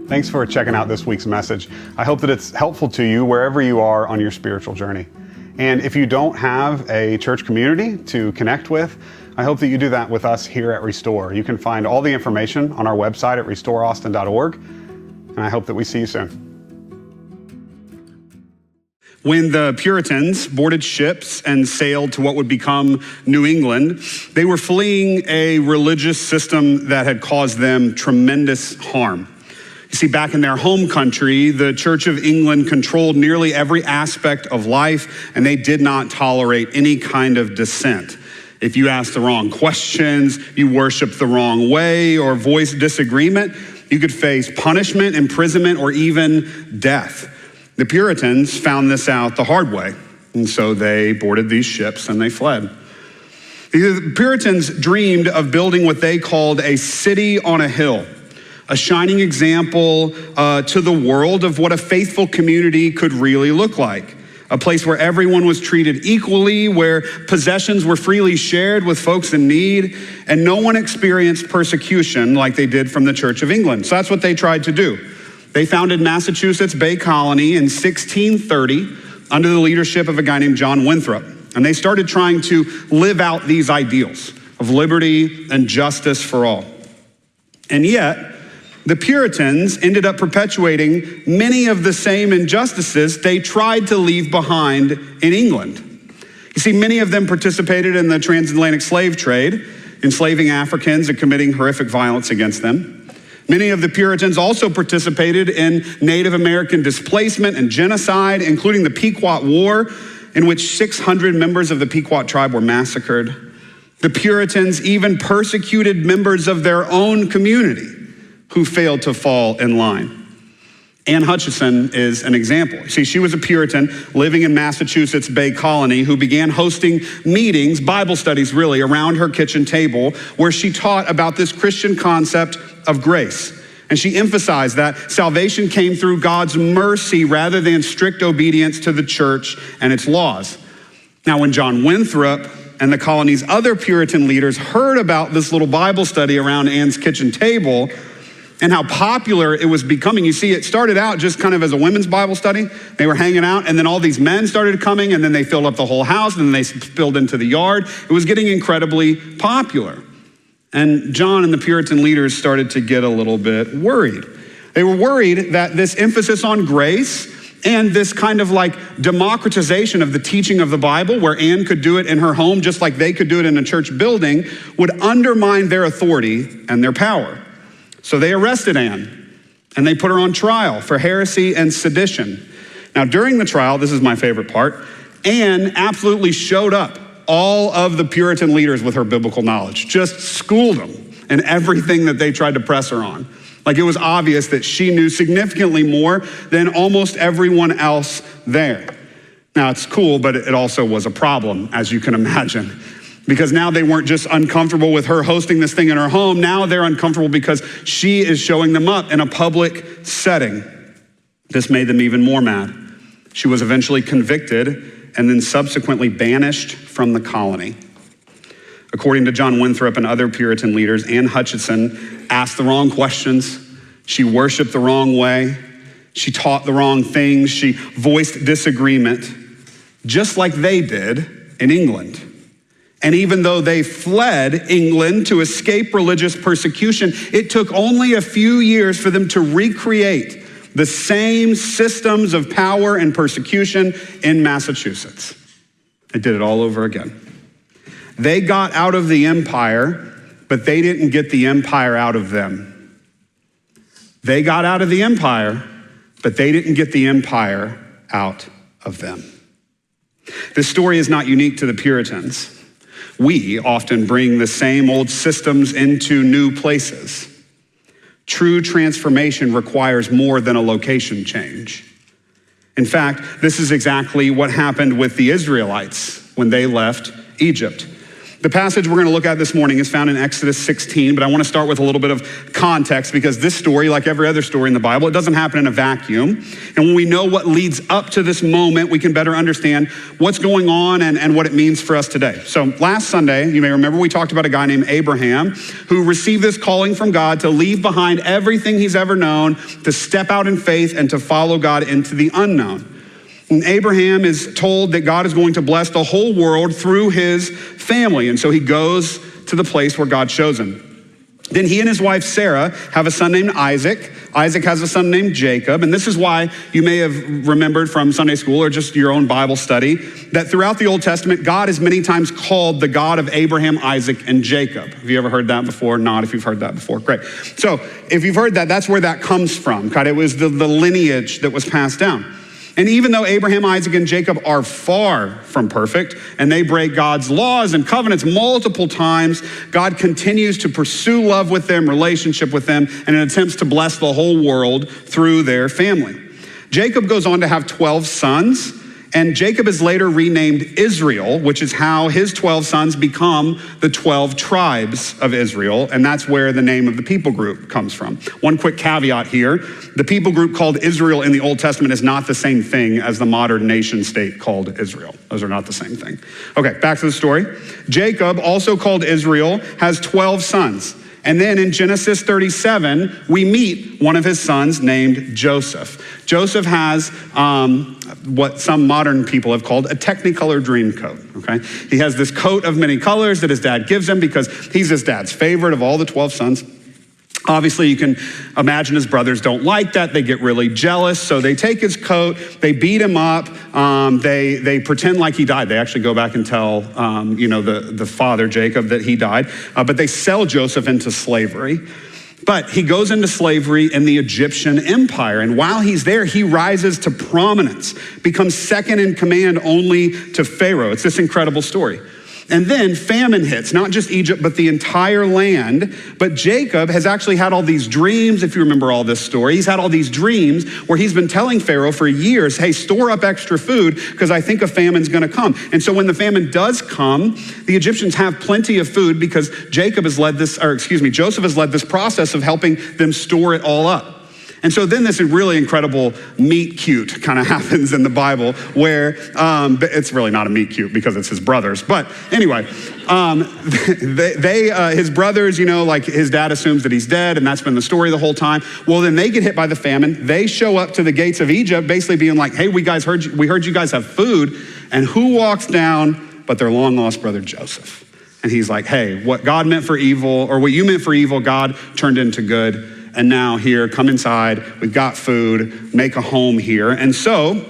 Thanks for checking out this week's message. I hope that it's helpful to you wherever you are on your spiritual journey. And if you don't have a church community to connect with, I hope that you do that with us here at Restore. You can find all the information on our website at restoreaustin.org, and I hope that we see you soon. When the Puritans boarded ships and sailed to what would become New England, they were fleeing a religious system that had caused them tremendous harm. You see, back in their home country, the Church of England controlled nearly every aspect of life, and they did not tolerate any kind of dissent. If you asked the wrong questions, you worshiped the wrong way, or voiced disagreement, you could face punishment, imprisonment, or even death. The Puritans found this out the hard way, and so they boarded these ships and they fled. The Puritans dreamed of building what they called a city on a hill, a shining example to the world of what a faithful community could really look like. A place where everyone was treated equally, where possessions were freely shared with folks in need, and no one experienced persecution like they did from the Church of England. So that's what they tried to do. They founded Massachusetts Bay Colony in 1630 under the leadership of a guy named John Winthrop. And they started trying to live out these ideals of liberty and justice for all. And yet, the Puritans ended up perpetuating many of the same injustices they tried to leave behind in England. You see, many of them participated in the transatlantic slave trade, enslaving Africans and committing horrific violence against them. Many of the Puritans also participated in Native American displacement and genocide, including the Pequot War, in which 600 members of the Pequot tribe were massacred. The Puritans even persecuted members of their own community who failed to fall in line. Anne Hutchinson is an example. See, she was a Puritan living in Massachusetts Bay Colony who began hosting meetings, Bible studies really, around her kitchen table where she taught about this Christian concept of grace. And she emphasized that salvation came through God's mercy rather than strict obedience to the church and its laws. Now, when John Winthrop and the colony's other Puritan leaders heard about this little Bible study around Anne's kitchen table and how popular it was becoming. You see, it started out just kind of as a women's Bible study. They were hanging out, and then all these men started coming, and then they filled up the whole house, and then they spilled into the yard. It was getting incredibly popular. And John and the Puritan leaders started to get a little bit worried. They were worried that this emphasis on grace and this kind of like democratization of the teaching of the Bible, where Anne could do it in her home just like they could do it in a church building, would undermine their authority and their power. So they arrested Anne, and they put her on trial for heresy and sedition. Now, during the trial, this is my favorite part, Anne absolutely showed up all of the Puritan leaders with her biblical knowledge, just schooled them in everything that they tried to press her on. Like, it was obvious that she knew significantly more than almost everyone else there. Now, it's cool, but it also was a problem, as you can imagine. Because now they weren't just uncomfortable with her hosting this thing in her home, now they're uncomfortable because she is showing them up in a public setting. This made them even more mad. She was eventually convicted and then subsequently banished from the colony. According to John Winthrop and other Puritan leaders, Anne Hutchinson asked the wrong questions, she worshiped the wrong way, she taught the wrong things, she voiced disagreement, just like they did in England. And even though they fled England to escape religious persecution, it took only a few years for them to recreate the same systems of power and persecution in Massachusetts. They did it all over again. They got out of the empire, but they didn't get the empire out of them. They got out of the empire, but they didn't get the empire out of them. This story is not unique to the Puritans. We often bring the same old systems into new places. True transformation requires more than a location change. In fact, this is exactly what happened with the Israelites when they left Egypt. The passage we're going to look at this morning is found in Exodus 16, but I want to start with a little bit of context because this story, like every other story in the Bible, it doesn't happen in a vacuum. And when we know what leads up to this moment, we can better understand what's going on and what it means for us today. So last Sunday, you may remember, we talked about a guy named Abraham who received this calling from God to leave behind everything he's ever known, to step out in faith and to follow God into the unknown. And Abraham is told that God is going to bless the whole world through his family. And so he goes to the place where God shows him. Then he and his wife, Sarah, have a son named Isaac. Isaac has a son named Jacob. And this is why you may have remembered from Sunday school or just your own Bible study that throughout the Old Testament, God is many times called the God of Abraham, Isaac, and Jacob. Have you ever heard that before? Not if you've heard that before. Great. So if you've heard that, that's where that comes from. God, it was the lineage that was passed down. And even though Abraham, Isaac, and Jacob are far from perfect, and they break God's laws and covenants multiple times, God continues to pursue love with them, relationship with them, and attempts to bless the whole world through their family. Jacob goes on to have 12 sons, and Jacob is later renamed Israel, which is how his 12 sons become the 12 tribes of Israel, and that's where the name of the people group comes from. One quick caveat here, the people group called Israel in the Old Testament is not the same thing as the modern nation state called Israel. Those are not the same thing. Okay, back to the story. Jacob, also called Israel, has 12 sons. And then in Genesis 37, we meet one of his sons named Joseph. Joseph has what some modern people have called a Technicolor dream coat, okay? He has this coat of many colors that his dad gives him because he's his dad's favorite of all the 12 sons. Obviously, you can imagine his brothers don't like that. They get really jealous. So they take his coat, they beat him up, they pretend like he died. They actually go back and tell the father, Jacob, that he died. But they sell Joseph into slavery. But he goes into slavery in the Egyptian empire. And while he's there, he rises to prominence, becomes second in command only to Pharaoh. It's this incredible story. And then famine hits, not just Egypt, but the entire land. But Jacob has actually had all these dreams, if you remember all this story. He's had all these dreams where he's been telling Pharaoh for years, hey, store up extra food because I think a famine's gonna come. And so when the famine does come, the Egyptians have plenty of food because Joseph has led this process of helping them store it all up. And so then this really incredible meet cute kind of happens in the Bible where, it's really not a meet cute because it's his brothers. But anyway, his brothers, like his dad assumes that he's dead and that's been the story the whole time. Well, then they get hit by the famine. They show up to the gates of Egypt basically being like, hey, we heard you guys have food. And who walks down but their long lost brother Joseph? And he's like, hey, what God meant for evil or what you meant for evil, God turned into good. And now here, come inside, we've got food, make a home here. And so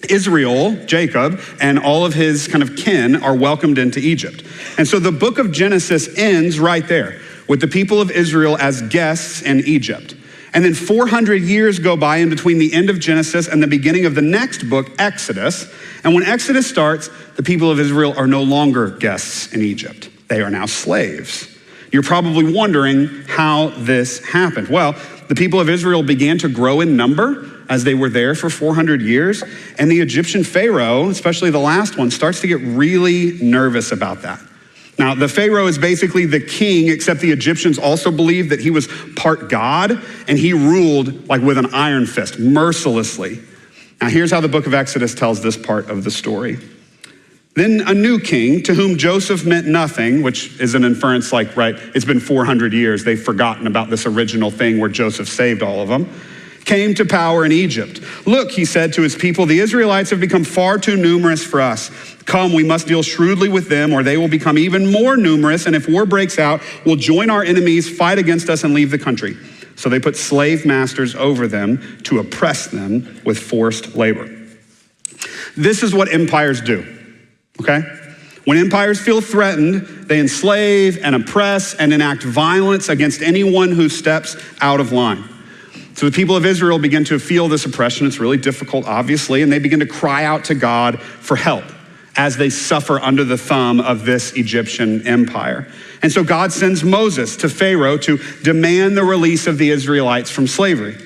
Israel, Jacob, and all of his kind of kin are welcomed into Egypt. And so the book of Genesis ends right there with the people of Israel as guests in Egypt. And then 400 years go by in between the end of Genesis and the beginning of the next book, Exodus. And when Exodus starts, the people of Israel are no longer guests in Egypt. They are now slaves. You're probably wondering how this happened. Well, the people of Israel began to grow in number as they were there for 400 years. And the Egyptian Pharaoh, especially the last one, starts to get really nervous about that. Now, the Pharaoh is basically the king, except the Egyptians also believed that he was part God, and he ruled like with an iron fist, mercilessly. Now, here's how the book of Exodus tells this part of the story. Then a new king to whom Joseph meant nothing, which is an inference like, right, it's been 400 years. They've forgotten about this original thing where Joseph saved all of them, came to power in Egypt. Look, he said to his people, the Israelites have become far too numerous for us. Come, we must deal shrewdly with them or they will become even more numerous. And if war breaks out, we'll join our enemies, fight against us and leave the country. So they put slave masters over them to oppress them with forced labor. This is what empires do. Okay? When empires feel threatened, they enslave and oppress and enact violence against anyone who steps out of line. So the people of Israel begin to feel this oppression. It's really difficult, obviously, and they begin to cry out to God for help as they suffer under the thumb of this Egyptian empire. And so God sends Moses to Pharaoh to demand the release of the Israelites from slavery.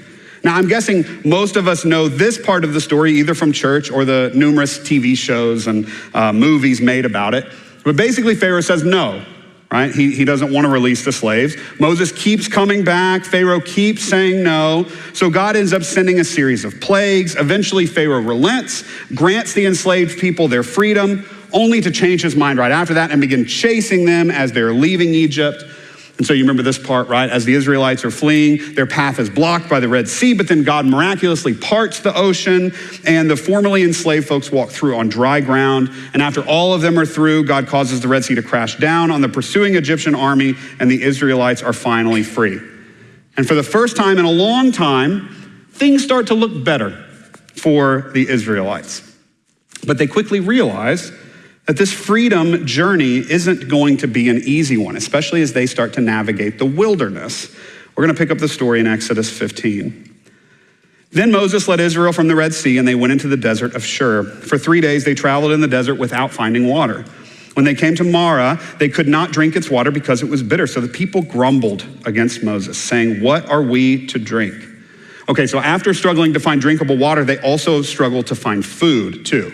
Now, I'm guessing most of us know this part of the story either from church or the numerous TV shows and movies made about it. But basically Pharaoh says no, right? He doesn't want to release the slaves. Moses keeps coming back. Pharaoh keeps saying no. So God ends up sending a series of plagues. Eventually Pharaoh relents, grants the enslaved people their freedom, only to change his mind right after that and begin chasing them as they're leaving Egypt. And so you remember this part, right? As the Israelites are fleeing, their path is blocked by the Red Sea, but then God miraculously parts the ocean, and the formerly enslaved folks walk through on dry ground. And after all of them are through, God causes the Red Sea to crash down on the pursuing Egyptian army, and the Israelites are finally free. And for the first time in a long time, things start to look better for the Israelites. But they quickly realize that this freedom journey isn't going to be an easy one, especially as they start to navigate the wilderness. We're going to pick up the story in Exodus 15. Then Moses led Israel from the Red Sea, and they went into the desert of Shur. For 3 days they traveled in the desert without finding water. When they came to Marah, they could not drink its water because it was bitter. So the people grumbled against Moses, saying, "What are we to drink?" Okay, so after struggling to find drinkable water, they also struggled to find food too.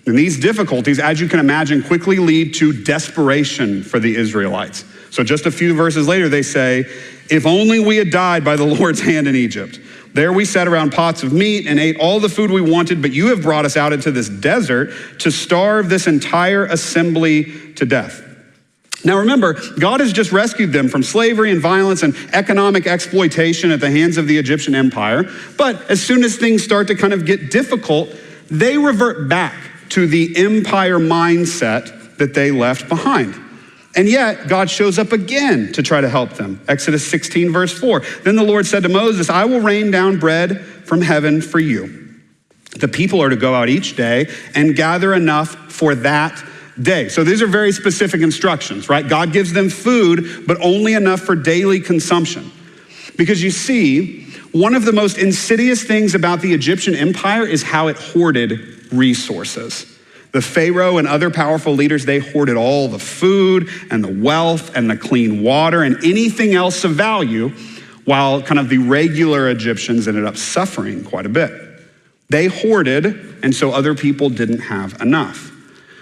And these difficulties, as you can imagine, quickly lead to desperation for the Israelites. So just a few verses later, they say, "If only we had died by the Lord's hand in Egypt. There we sat around pots of meat and ate all the food we wanted, but you have brought us out into this desert to starve this entire assembly to death." Now remember, God has just rescued them from slavery and violence and economic exploitation at the hands of the Egyptian empire. But as soon as things start to kind of get difficult, they revert back to the empire mindset that they left behind. And yet, God shows up again to try to help them. Exodus 16, verse 4. Then the Lord said to Moses, "I will rain down bread from heaven for you. The people are to go out each day and gather enough for that day." So these are very specific instructions, right? God gives them food, but only enough for daily consumption. Because you see, one of the most insidious things about the Egyptian empire is how it hoarded resources. The Pharaoh and other powerful leaders, they hoarded all the food and the wealth and the clean water and anything else of value, while kind of the regular Egyptians ended up suffering quite a bit. They hoarded, and so other people didn't have enough.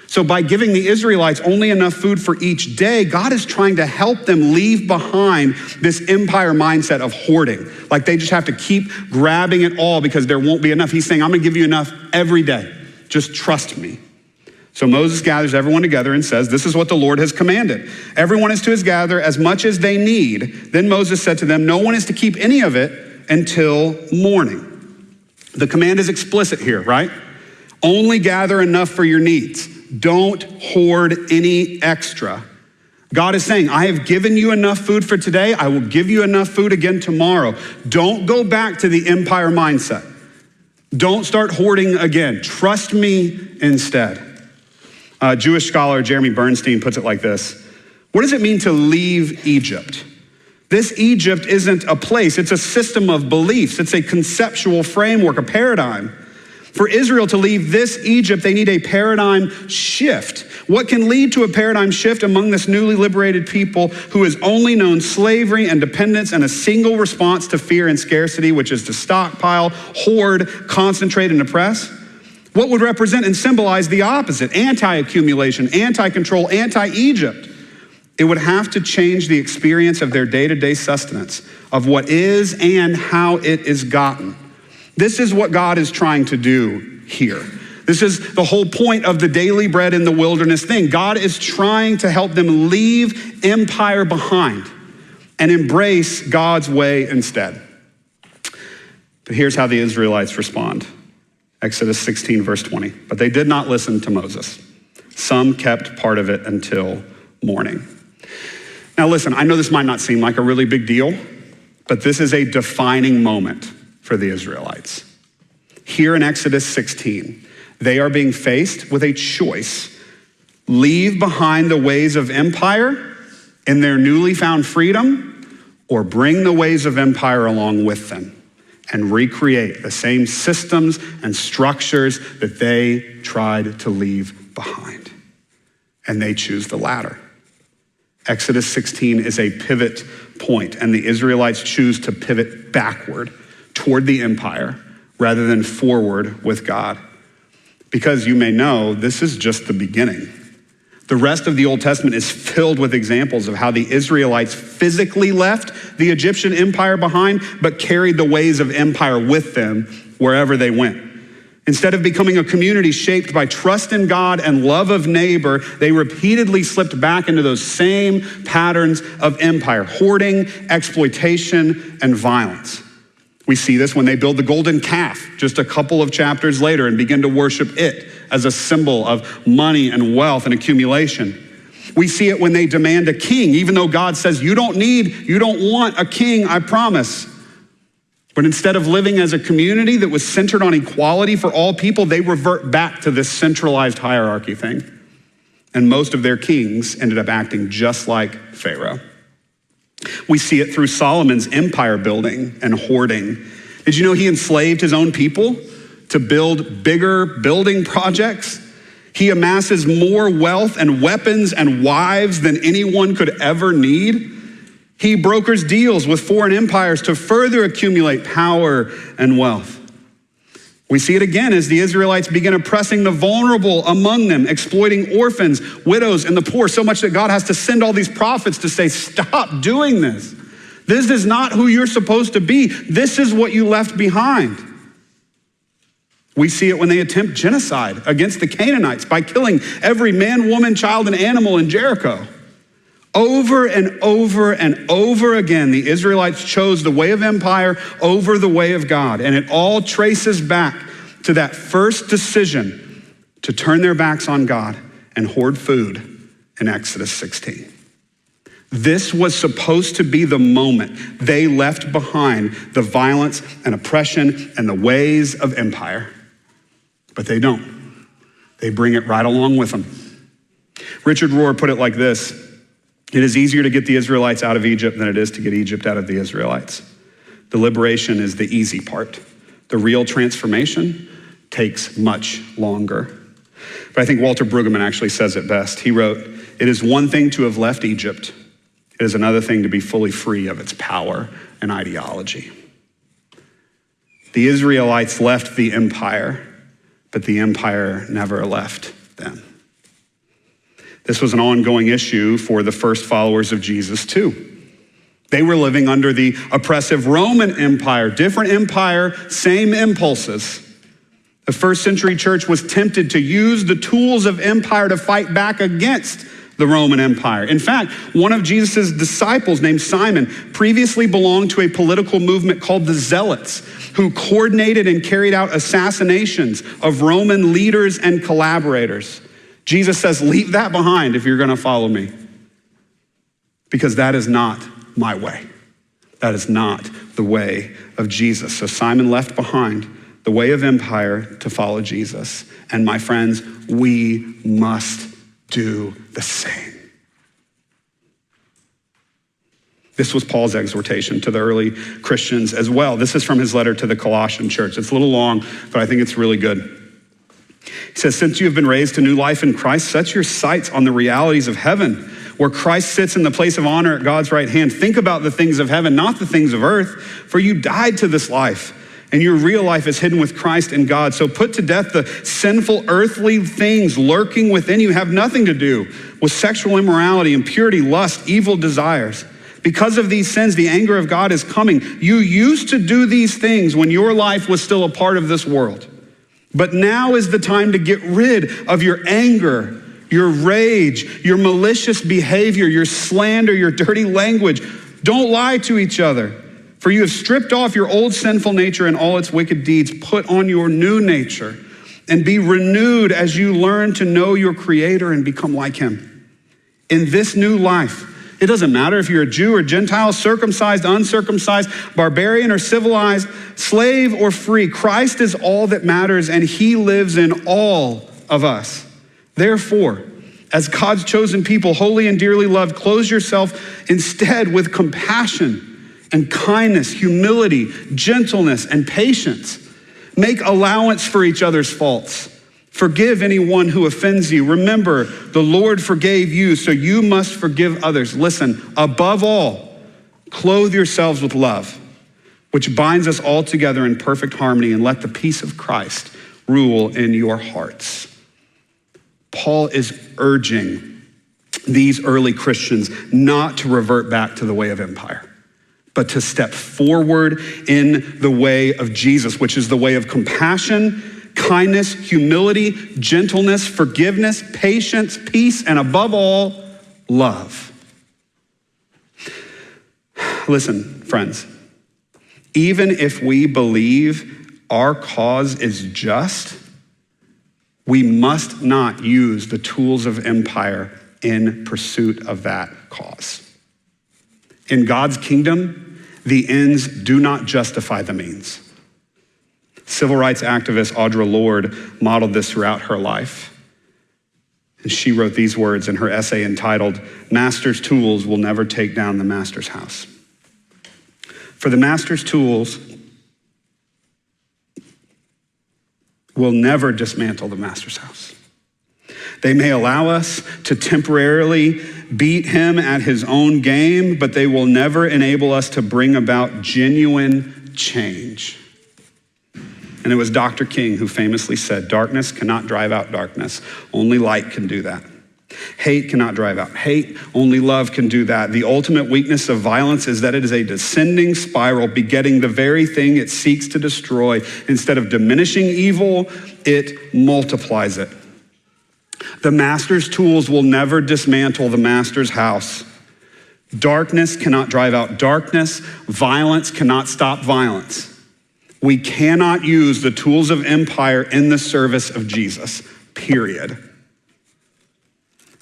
So by giving the Israelites only enough food for each day, God is trying to help them leave behind this empire mindset of hoarding. Like they just have to keep grabbing it all because there won't be enough. He's saying, "I'm gonna give you enough every day. Just trust me." So Moses gathers everyone together and says, "This is what the Lord has commanded. Everyone is to gather as much as they need." Then Moses said to them, "No one is to keep any of it until morning." The command is explicit here, right? Only gather enough for your needs. Don't hoard any extra. God is saying, "I have given you enough food for today. I will give you enough food again tomorrow." Don't go back to the empire mindset. Don't start hoarding again. Trust me instead. Jewish scholar Jeremy Bernstein puts it like this. What does it mean to leave Egypt? This Egypt isn't a place. It's a system of beliefs. It's a conceptual framework, a paradigm. For Israel to leave this Egypt, they need a paradigm shift. What can lead to a paradigm shift among this newly liberated people who has only known slavery and dependence and a single response to fear and scarcity, which is to stockpile, hoard, concentrate, and oppress? What would represent and symbolize the opposite? Anti-accumulation, anti-control, anti-Egypt. It would have to change the experience of their day-to-day sustenance, of what is and how it is gotten. This is what God is trying to do here. This is the whole point of the daily bread in the wilderness thing. God is trying to help them leave empire behind and embrace God's way instead. But here's how the Israelites respond. Exodus 16, verse 20. But they did not listen to Moses. Some kept part of it until morning. Now listen, I know this might not seem like a really big deal, but this is a defining moment for the Israelites. Here in Exodus 16, they are being faced with a choice. Leave behind the ways of empire in their newly found freedom, or bring the ways of empire along with them and recreate the same systems and structures that they tried to leave behind. And they choose the latter. Exodus 16 is a pivot point, and the Israelites choose to pivot backward toward the empire rather than forward with God. Because you may know, this is just the beginning. The rest of the Old Testament is filled with examples of how the Israelites physically left the Egyptian empire behind, but carried the ways of empire with them wherever they went. Instead of becoming a community shaped by trust in God and love of neighbor, they repeatedly slipped back into those same patterns of empire: hoarding, exploitation, and violence. We see this when they build the golden calf just a couple of chapters later and begin to worship it as a symbol of money and wealth and accumulation. We see it when they demand a king, even though God says, you don't want a king, I promise. But instead of living as a community that was centered on equality for all people, they revert back to this centralized hierarchy thing. And most of their kings ended up acting just like Pharaoh. We see it through Solomon's empire building and hoarding. Did you know he enslaved his own people to build bigger building projects? He amasses more wealth and weapons and wives than anyone could ever need. He brokers deals with foreign empires to further accumulate power and wealth. We see it again as the Israelites begin oppressing the vulnerable among them, exploiting orphans, widows, and the poor, so much that God has to send all these prophets to say, stop doing this. This is not who you're supposed to be. This is what you left behind. We see it when they attempt genocide against the Canaanites by killing every man, woman, child, and animal in Jericho. Over and over and over again, the Israelites chose the way of empire over the way of God. And it all traces back to that first decision to turn their backs on God and hoard food in Exodus 16. This was supposed to be the moment they left behind the violence and oppression and the ways of empire. But they don't. They bring it right along with them. Richard Rohr put it like this: it is easier to get the Israelites out of Egypt than it is to get Egypt out of the Israelites. The liberation is the easy part. The real transformation takes much longer. But I think Walter Brueggemann actually says it best. He wrote, "It is one thing to have left Egypt. It is another thing to be fully free of its power and ideology." The Israelites left the empire, but the empire never left them. This was an ongoing issue for the first followers of Jesus too. They were living under the oppressive Roman Empire, different empire, same impulses. The first century church was tempted to use the tools of empire to fight back against the Roman Empire. In fact, one of Jesus' disciples named Simon previously belonged to a political movement called the Zealots, who coordinated and carried out assassinations of Roman leaders and collaborators. Jesus says, leave that behind if you're gonna follow me, because that is not my way. That is not the way of Jesus. So Simon left behind the way of empire to follow Jesus. And my friends, we must do the same. This was Paul's exhortation to the early Christians as well. This is from his letter to the Colossian church. It's a little long, but I think it's really good. He says, since you have been raised to new life in Christ, set your sights on the realities of heaven, where Christ sits in the place of honor at God's right hand. Think about the things of heaven, not the things of earth, for you died to this life, and your real life is hidden with Christ in God. So put to death the sinful earthly things lurking within you. Have nothing to do with sexual immorality, impurity, lust, evil desires. Because of these sins, the anger of God is coming. You used to do these things when your life was still a part of this world. But now is the time to get rid of your anger, your rage, your malicious behavior, your slander, your dirty language. Don't lie to each other, for you have stripped off your old sinful nature and all its wicked deeds. Put on your new nature and be renewed as you learn to know your Creator and become like Him. In this new life, it doesn't matter if you're a Jew or Gentile, circumcised, uncircumcised, barbarian or civilized, slave or free. Christ is all that matters, and He lives in all of us. Therefore, as God's chosen people, holy and dearly loved, clothe yourself instead with compassion and kindness, humility, gentleness, and patience. Make allowance for each other's faults. Forgive anyone who offends you. Remember, the Lord forgave you, so you must forgive others. Listen, above all, clothe yourselves with love, which binds us all together in perfect harmony, and let the peace of Christ rule in your hearts. Paul is urging these early Christians not to revert back to the way of empire, but to step forward in the way of Jesus, which is the way of compassion, kindness, humility, gentleness, forgiveness, patience, peace, and above all, love. Listen, friends, even if we believe our cause is just, we must not use the tools of empire in pursuit of that cause. In God's kingdom, the ends do not justify the means. Civil rights activist Audre Lorde modeled this throughout her life. And she wrote these words in her essay entitled, "Master's Tools Will Never Take Down the Master's House." For the master's tools will never dismantle the master's house. They may allow us to temporarily beat him at his own game, but they will never enable us to bring about genuine change. And it was Dr. King who famously said, "Darkness cannot drive out darkness. Only light can do that. Hate cannot drive out hate. Only love can do that. The ultimate weakness of violence is that it is a descending spiral, begetting the very thing it seeks to destroy. Instead of diminishing evil, it multiplies it." The master's tools will never dismantle the master's house. Darkness cannot drive out darkness. Violence cannot stop violence. We cannot use the tools of empire in the service of Jesus, period.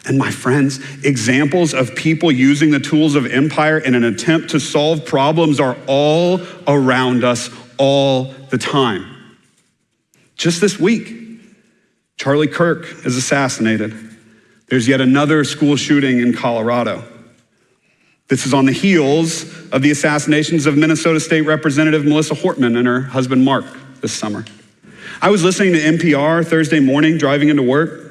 And my friends, examples of people using the tools of empire in an attempt to solve problems are all around us all the time. Just this week, Charlie Kirk is assassinated. There's yet another school shooting in Colorado. This is on the heels of the assassinations of Minnesota State Representative Melissa Hortman and her husband Mark this summer. I was listening to NPR Thursday morning driving into work,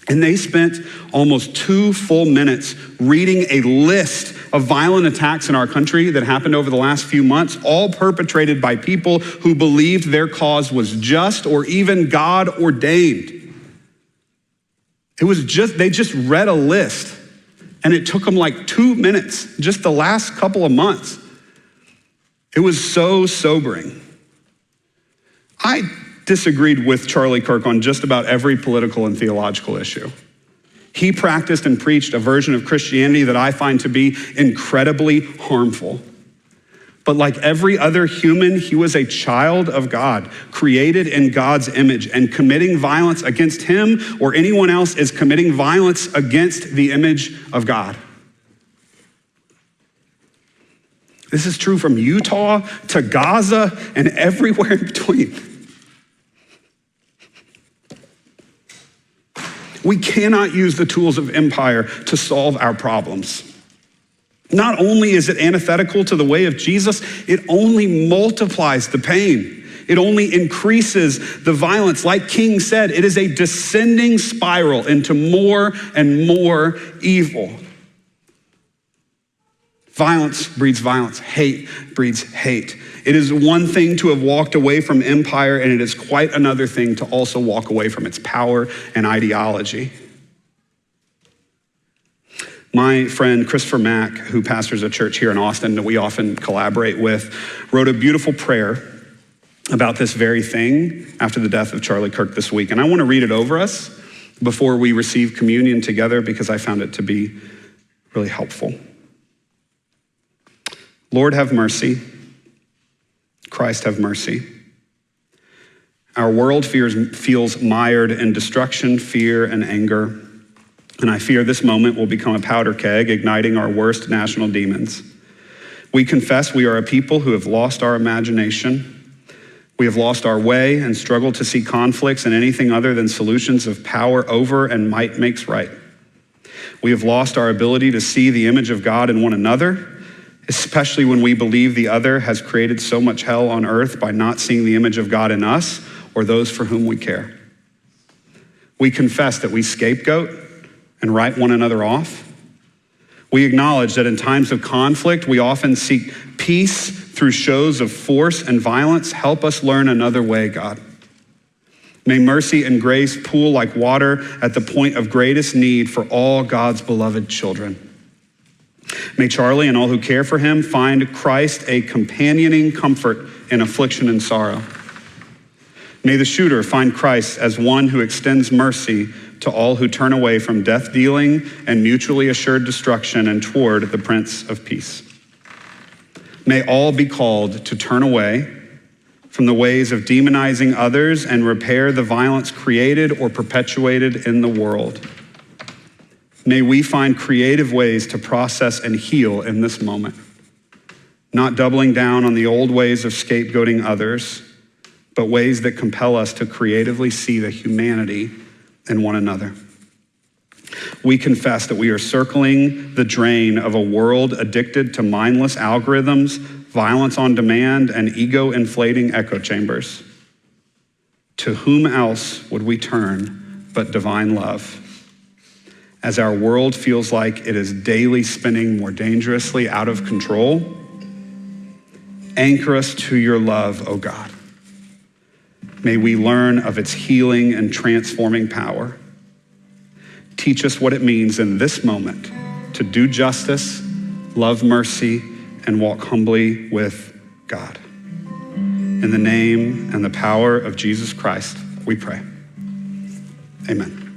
and they spent almost 2 full minutes reading a list of violent attacks in our country that happened over the last few months, all perpetrated by people who believed their cause was just or even God ordained. They just read a list, and it took them like 2 minutes, just the last couple of months. It was so sobering. I disagreed with Charlie Kirk on just about every political and theological issue. He practiced and preached a version of Christianity that I find to be incredibly harmful. But like every other human, he was a child of God, created in God's image, and committing violence against him or anyone else is committing violence against the image of God. This is true from Utah to Gaza and everywhere in between. We cannot use the tools of empire to solve our problems. Not only is it antithetical to the way of Jesus, it only multiplies the pain. It only increases the violence. Like King said, it is a descending spiral into more and more evil. Violence breeds violence. Hate breeds hate. It is one thing to have walked away from empire, and it is quite another thing to also walk away from its power and ideology. My friend Christopher Mack, who pastors a church here in Austin that we often collaborate with, wrote a beautiful prayer about this very thing after the death of Charlie Kirk this week. And I want to read it over us before we receive communion together because I found it to be really helpful. Lord, have mercy. Christ, have mercy. Our world feels mired in destruction, fear, and anger. And I fear this moment will become a powder keg, igniting our worst national demons. We confess we are a people who have lost our imagination. We have lost our way and struggle to see conflicts in anything other than solutions of power over and might makes right. We have lost our ability to see the image of God in one another, especially when we believe the other has created so much hell on earth by not seeing the image of God in us or those for whom we care. We confess that we scapegoat and write one another off. We acknowledge that in times of conflict, we often seek peace through shows of force and violence. Help us learn another way, God. May mercy and grace pool like water at the point of greatest need for all God's beloved children. May Charlie and all who care for him find Christ a companioning comfort in affliction and sorrow. May the shooter find Christ as one who extends mercy to all who turn away from death dealing and mutually assured destruction and toward the Prince of Peace. May all be called to turn away from the ways of demonizing others and repair the violence created or perpetuated in the world. May we find creative ways to process and heal in this moment, not doubling down on the old ways of scapegoating others, but ways that compel us to creatively see the humanity in one another. We confess that we are circling the drain of a world addicted to mindless algorithms, violence on demand, and ego-inflating echo chambers. To whom else would we turn but divine love? As our world feels like it is daily spinning more dangerously out of control, anchor us to your love, O God. May we learn of its healing and transforming power. Teach us what it means in this moment to do justice, love mercy, and walk humbly with God. In the name and the power of Jesus Christ, we pray. Amen.